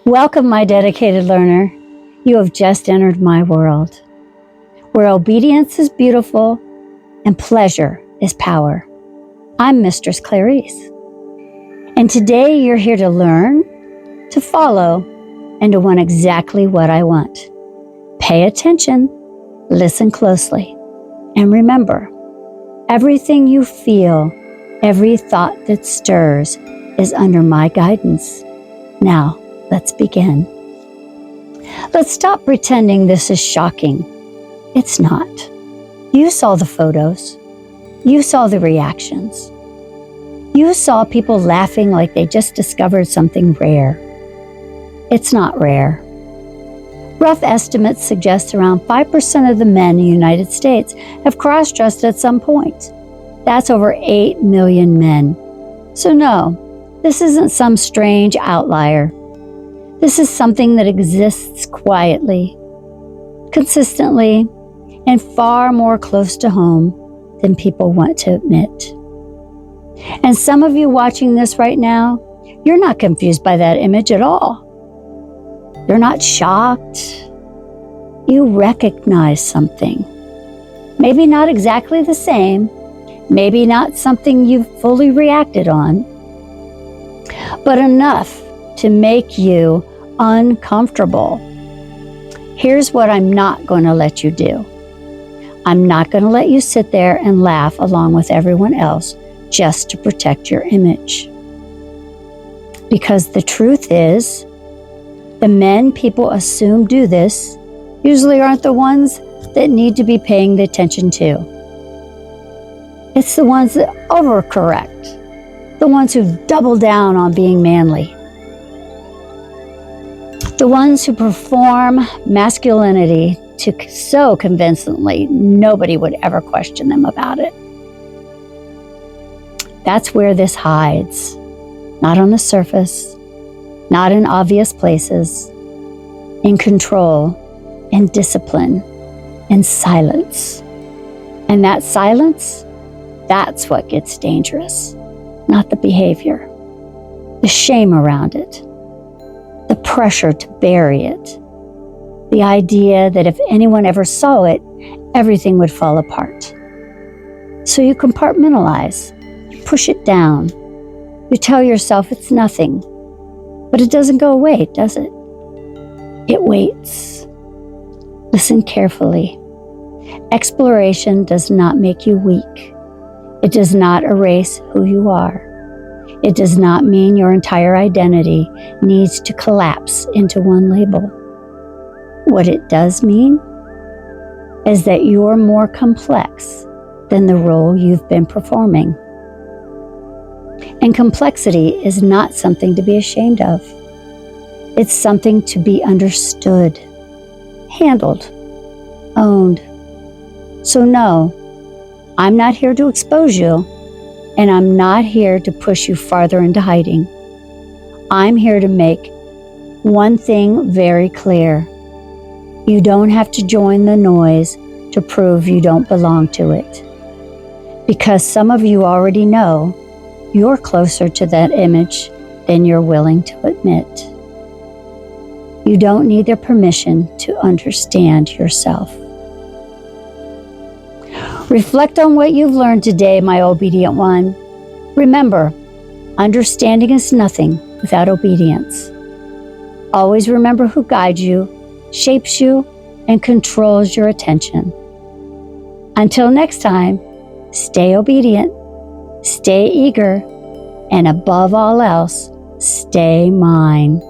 Welcome, my dedicated learner. You have just entered my world, where obedience is beautiful and pleasure is power. I'm Mistress Clarice, and today you're here to learn, to follow, and to want exactly what I want. Pay attention, listen closely, and remember, everything you feel, every thought that stirs is under my guidance. Now, let's begin. Let's stop pretending this is shocking. It's not. You saw the photos. You saw the reactions. You saw people laughing like they just discovered something rare. It's not rare. Rough estimates suggest around 5% of the men in the United States have cross-dressed at some point. That's over 8 million men. So no, this isn't some strange outlier. This is something that exists quietly, consistently, and far more close to home than people want to admit. And some of you watching this right now, you're not confused by that image at all. You're not shocked. You recognize something. Maybe not exactly the same, maybe not something you've fully reacted on, but enough to make you uncomfortable. Here's what I'm not going to let you do. I'm not going to let you sit there and laugh along with everyone else just to protect your image. Because the truth is, the men people assume do this usually aren't the ones that need to be paying the attention to. It's the ones that overcorrect, the ones who double down on being manly, the ones who perform masculinity so convincingly nobody would ever question them about it. That's where this hides, not on the surface, not in obvious places, in control, in discipline, in silence. And that silence, that's what gets dangerous, not the behavior, the shame around it, the pressure to bury it, the idea that if anyone ever saw it, everything would fall apart. So you compartmentalize, you push it down, you tell yourself it's nothing, but it doesn't go away, does it? It waits. Listen carefully. Exploration does not make you weak. It does not erase who you are. It does not mean your entire identity needs to collapse into one label. What it does mean is that you're more complex than the role you've been performing. And complexity is not something to be ashamed of. It's something to be understood, handled, owned. So no, I'm not here to expose you, and I'm not here to push you farther into hiding. I'm here to make one thing very clear. You don't have to join the noise to prove you don't belong to it. Because some of you already know you're closer to that image than you're willing to admit. You don't need their permission to understand yourself. Reflect on what you've learned today, my obedient one. Remember, understanding is nothing without obedience. Always remember who guides you, shapes you, and controls your attention. Until next time, stay obedient, stay eager, and above all else, stay mine.